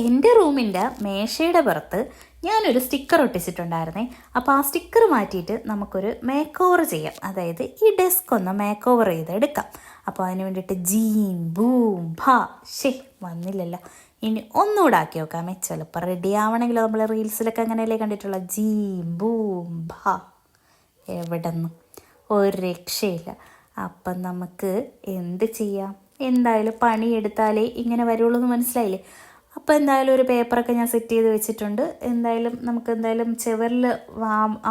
എൻ്റെ റൂമിൻ്റെ മേശയുടെ പുറത്ത് ഞാനൊരു സ്റ്റിക്കർ ഒട്ടിച്ചിട്ടുണ്ടായിരുന്നേ. അപ്പോൾ ആ സ്റ്റിക്കർ മാറ്റിയിട്ട് നമുക്കൊരു മേക്ക് ഓവർ ചെയ്യാം. അതായത് ഈ ഡെസ്ക് ഒന്ന് മേക്ക് ഓവർ ചെയ്തെടുക്കാം. അപ്പോൾ അതിന് വേണ്ടിയിട്ട് ജീൻ ബൂം ഭാ വന്നില്ലല്ലോ. ഇനി ഒന്നുകൂടെ ആക്കി നോക്കാമേ, ചിലപ്പോൾ റെഡി ആവണമെങ്കിലോ. നമ്മൾ റീൽസിലൊക്കെ അങ്ങനെയല്ലേ കണ്ടിട്ടുള്ള ജീൻ ബൂം ഭാ. എവിടെ നിന്ന് ഒരു രക്ഷയില്ല. അപ്പം നമുക്ക് എന്ത് ചെയ്യാം? എന്തായാലും പണിയെടുത്താലേ ഇങ്ങനെ വരുള്ളൂ എന്ന് മനസ്സിലായില്ലേ. അപ്പോൾ എന്തായാലും ഒരു പേപ്പറൊക്കെ ഞാൻ സെറ്റ് ചെയ്ത് വെച്ചിട്ടുണ്ട്. എന്തായാലും നമുക്ക് ചുവരിൽ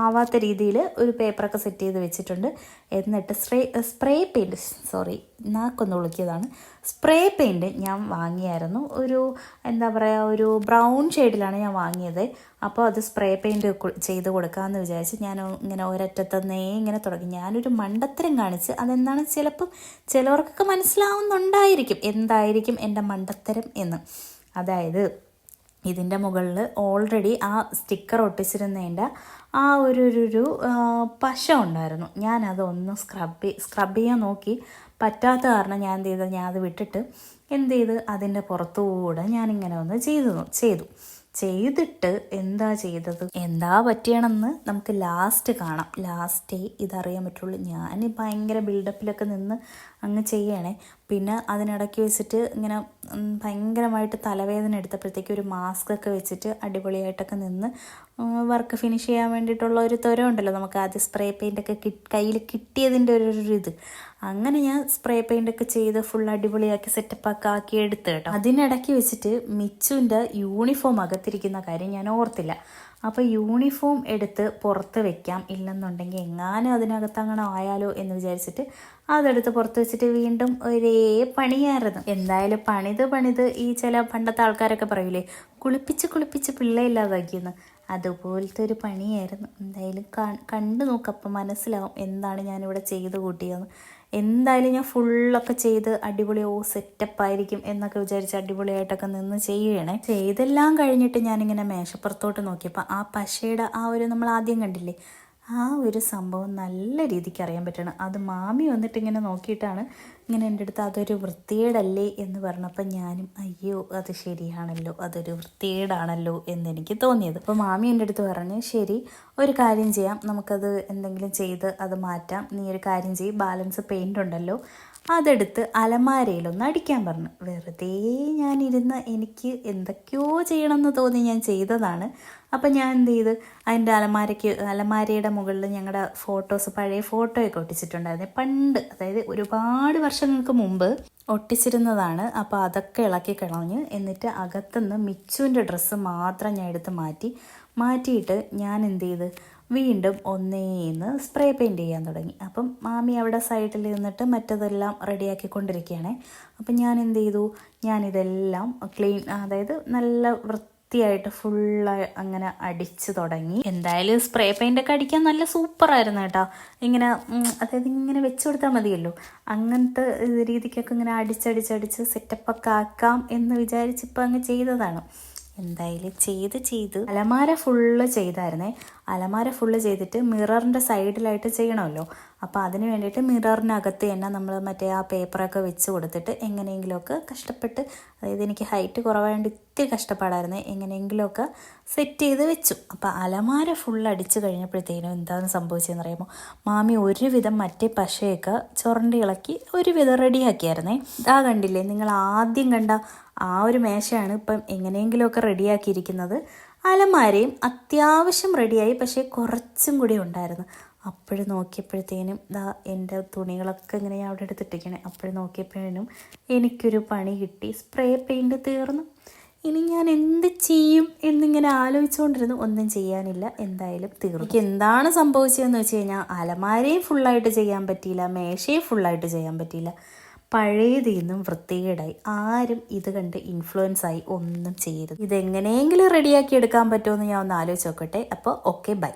ആവാത്ത രീതിയിൽ ഒരു പേപ്പറൊക്കെ സെറ്റ് ചെയ്ത് വെച്ചിട്ടുണ്ട്. എന്നിട്ട് സ്പ്രേ പെയിൻറ്റ് നാക്കൊന്ന് വിളിക്കിയതാണ്. സ്പ്രേ പെയിൻറ്റ് ഞാൻ വാങ്ങിയായിരുന്നു. ഒരു ബ്രൗൺ ഷെയ്ഡിലാണ് ഞാൻ വാങ്ങിയത്. അപ്പോൾ അത് സ്പ്രേ പെയിൻറ്റ് ചെയ്ത് കൊടുക്കാമെന്ന് വിചാരിച്ച് ഞാൻ ഇങ്ങനെ ഒരറ്റത്തന്നേ ഇങ്ങനെ തുടങ്ങി. ഞാനൊരു മണ്ടത്തരം കാണിച്ച് അതെന്താണ് ചിലപ്പം ചിലവർക്കൊക്കെ മനസ്സിലാവുന്നുണ്ടായിരിക്കും എന്തായിരിക്കും എൻ്റെ മണ്ടത്തരം എന്ന്. അതായത് ഇതിൻ്റെ മുകളിൽ ഓൾറെഡി ആ സ്റ്റിക്കർ ഒട്ടിച്ചിരുന്നതിൻ്റെ ആ ഒരു പശ ഉണ്ടായിരുന്നു. ഞാനതൊന്ന് സ്ക്രബ് ചെയ്യാൻ നോക്കി. പറ്റാത്ത കാരണം ഞാൻ ഞാൻ അത് വിട്ടിട്ട് അതിൻ്റെ പുറത്തുകൂടെ ഞാനിങ്ങനെ ഒന്ന് ചെയ്തിട്ട് എന്താ പറ്റിയണമെന്ന് നമുക്ക് ലാസ്റ്റ് കാണാം. ലാസ്റ്റേ ഇതറിയാൻ പറ്റുള്ളൂ. ഞാൻ ഭയങ്കര ബിൽഡപ്പിലൊക്കെ നിന്ന് അങ്ങ് ചെയ്യണേ. പിന്നെ അതിനിടയ്ക്ക് വെച്ചിട്ട് ഇങ്ങനെ ഭയങ്കരമായിട്ട് തലവേദന എടുത്തപ്പോഴത്തേക്ക് ഒരു മാസ്ക് ഒക്കെ വെച്ചിട്ട് അടിപൊളിയായിട്ടൊക്കെ നിന്ന് വർക്ക് ഫിനിഷ് ചെയ്യാൻ വേണ്ടിയിട്ടുള്ള ഒരു ത്വര ഉണ്ടല്ലോ നമുക്ക്. ആദ്യം സ്പ്രേ പെയിൻ്റൊക്കെ കയ്യിൽ കിട്ടിയതിൻ്റെ ഒരു ഇത്. അങ്ങനെ ഞാൻ സ്പ്രേ പെയിൻ്റൊക്കെ ചെയ്ത് ഫുൾ അടിപൊളിയാക്കി സെറ്റപ്പൊക്കെ ആക്കി എടുത്ത് കേട്ടോ. അതിനിടയ്ക്ക് വെച്ചിട്ട് മിച്ചുവിൻ്റെ യൂണിഫോം അകത്തിരിക്കുന്ന കാര്യം ഞാൻ ഓർത്തില്ല. അപ്പോൾ യൂണിഫോം എടുത്ത് പുറത്ത് വെക്കാം, ഇല്ലെന്നുണ്ടെങ്കിൽ എങ്ങാനും അതിനകത്ത് അങ്ങനെ ആയാലോ എന്ന് വിചാരിച്ചിട്ട് അതെടുത്ത് പുറത്ത് വെച്ചിട്ട് വീണ്ടും ഒരേ പണിയായിരുന്നു. എന്തായാലും പണിത് ഈ ചില പണ്ടത്തെ ആൾക്കാരൊക്കെ പറയൂലേ, കുളിപ്പിച്ച് പിള്ളയില്ലാതാക്കിയെന്ന്, അതുപോലത്തെ ഒരു പണിയായിരുന്നു. എന്തായാലും കണ്ടു നോക്കപ്പം മനസ്സിലാവും എന്താണ് ഞാനിവിടെ ചെയ്ത് കൂട്ടിയെന്ന്. എന്തായാലും ഞാൻ ഫുള്ളൊക്കെ ചെയ്ത് അടിപൊളി സെറ്റപ്പായിരിക്കും എന്നൊക്കെ വിചാരിച്ച് അടിപൊളിയായിട്ടൊക്കെ നിന്ന് ചെയ്യണേ. ചെയ്തെല്ലാം കഴിഞ്ഞിട്ട് ഞാനിങ്ങനെ മേശപ്പുറത്തോട്ട് നോക്കിയപ്പോൾ ആ പശയുടെ നമ്മൾ ആദ്യം കണ്ടില്ലേ, ആ ഒരു സംഭവം നല്ല രീതിക്ക് അറിയാൻ പറ്റണം. അത് മാമി വന്നിട്ട് ഇങ്ങനെ നോക്കിയിട്ടാണ് ഇങ്ങനെ എൻ്റെ അടുത്ത് അതൊരു വൃത്തികേടല്ലേ എന്ന് പറഞ്ഞപ്പോൾ ഞാനും അയ്യോ അത് ശരിയാണല്ലോ, അതൊരു വൃത്തികേടാണല്ലോ എന്നെനിക്ക് തോന്നിയത്. അപ്പോൾ മാമി എൻ്റെ അടുത്ത് പറഞ്ഞ് ശരി, ഒരു കാര്യം ചെയ്യാം, നമുക്കത് എന്തെങ്കിലും ചെയ്ത് അത് മാറ്റാം. നീ ഒരു കാര്യം ചെയ്യും, ബാലൻസ് പെയിൻ്റ് ഉണ്ടല്ലോ അതെടുത്ത് അലമാരയിലൊന്ന് അടിക്കാൻ പറഞ്ഞു. വെറുതെ എനിക്ക് എന്തൊക്കെയോ ചെയ്യണമെന്ന് തോന്നി ഞാൻ ചെയ്തതാണ്. അപ്പം ഞാൻ അതിൻ്റെ അലമാരയുടെ മുകളിൽ ഞങ്ങളുടെ പഴയ ഫോട്ടോയൊക്കെ ഒട്ടിച്ചിട്ടുണ്ടായിരുന്നു. പണ്ട്, അതായത് ഒരുപാട് വർഷങ്ങൾക്ക് മുമ്പ് ഒട്ടിച്ചിരുന്നതാണ്. അപ്പോൾ അതൊക്കെ ഇളക്കി കളഞ്ഞ് എന്നിട്ട് അകത്തുനിന്ന് മിച്ചുവിൻ്റെ ഡ്രസ്സ് മാത്രം ഞാൻ എടുത്ത് മാറ്റിയിട്ട് ഞാൻ വീണ്ടും ഒന്നേന്ന് സ്പ്രേ പെയിൻറ്റ് ചെയ്യാൻ തുടങ്ങി. അപ്പം മാമി അവിടെ സൈഡിൽ നിന്നിട്ട് മറ്റതെല്ലാം റെഡിയാക്കിക്കൊണ്ടിരിക്കുകയാണേ. അപ്പം ഞാൻ ഞാനിതെല്ലാം അതായത് നല്ല വൃത്തിയായിട്ട് ഫുള്ളായി അങ്ങനെ അടിച്ച് തുടങ്ങി. എന്തായാലും സ്പ്രേ പെയിൻ്റൊക്കെ അടിക്കാൻ നല്ല സൂപ്പറായിരുന്നു കേട്ടോ. അതായത് ഇങ്ങനെ വെച്ച് കൊടുത്താൽ മതിയല്ലോ. അങ്ങനത്തെ രീതിക്കൊക്കെ ഇങ്ങനെ അടിച്ചടിച്ച് സെറ്റപ്പൊക്കെ ആക്കാം എന്ന് വിചാരിച്ചിപ്പോൾ അങ്ങ് ചെയ്തതാണ്. എന്തായാലും ചെയ്ത് അലമാര ഫുള്ള് ചെയ്തായിരുന്നേ. അലമാര ഫുള്ള് ചെയ്തിട്ട് മിററിൻ്റെ സൈഡിലായിട്ട് ചെയ്യണമല്ലോ. അപ്പോൾ അതിന് വേണ്ടിയിട്ട് മിററിനകത്ത് തന്നെ നമ്മൾ മറ്റേ ആ പേപ്പറൊക്കെ വെച്ച് കൊടുത്തിട്ട് എങ്ങനെയെങ്കിലുമൊക്കെ കഷ്ടപ്പെട്ട്, അതായത് എനിക്ക് ഹൈറ്റ് കുറവായതുകൊണ്ട് ഇത്തിരി കഷ്ടപ്പാടായിരുന്നു, എങ്ങനെയെങ്കിലുമൊക്കെ സെറ്റ് ചെയ്ത് വെച്ചു. അപ്പോൾ അലമാര ഫുൾ അടിച്ച് കഴിഞ്ഞപ്പോഴത്തേനും എന്താണ് സംഭവിച്ചതെന്ന് അറിയാമോ, മാമി ഒരുവിധം മറ്റേ പശയൊക്കെ ചുരണ്ടി ഇളക്കി ഒരുവിധം റെഡിയാക്കിയായിരുന്നേ. ഇതാ കണ്ടില്ലേ, നിങ്ങൾ ആദ്യം കണ്ട ആ ഒരു മേശയാണ് ഇപ്പം എങ്ങനെയെങ്കിലുമൊക്കെ റെഡിയാക്കിയിരിക്കുന്നത്. അലമാരയും അത്യാവശ്യം റെഡിയായി, പക്ഷേ കുറച്ചും കൂടി ഉണ്ടായിരുന്നു. അപ്പോഴും നോക്കിയപ്പോഴത്തേനും എൻ്റെ തുണികളൊക്കെ ഇങ്ങനെ ഞാൻ അവിടെ എടുത്തിട്ടിരിക്കണേ. അപ്പോഴും നോക്കിയപ്പോഴേനും എനിക്കൊരു പണി കിട്ടി, സ്പ്രേ പെയിൻറ്റ് തീർന്നു. ഇനി ഞാൻ എന്ത് ചെയ്യും എന്നിങ്ങനെ ആലോചിച്ചുകൊണ്ടിരുന്നു. ഒന്നും ചെയ്യാനില്ല, എന്തായാലും തീർന്നു. എനിക്ക് എന്താണ് സംഭവിച്ചതെന്ന് വെച്ച് കഴിഞ്ഞാൽ അലമാരയും ഫുള്ളായിട്ട് ചെയ്യാൻ പറ്റിയില്ല, മേശയും ഫുള്ളായിട്ട് ചെയ്യാൻ പറ്റിയില്ല. പഴയതിന്നും വൃത്തികേടായി. ആരും ഇത് കണ്ട് ഇൻഫ്ലുവൻസ് ആയി ഒന്നും ചെയ്യരുത്. ഇതെങ്ങനെയെങ്കിലും റെഡിയാക്കി എടുക്കാൻ പറ്റുമോ എന്ന് ഞാൻ ഒന്ന് ആലോചിച്ച് നോക്കട്ടെ. അപ്പോൾ ഓക്കെ, ബൈ.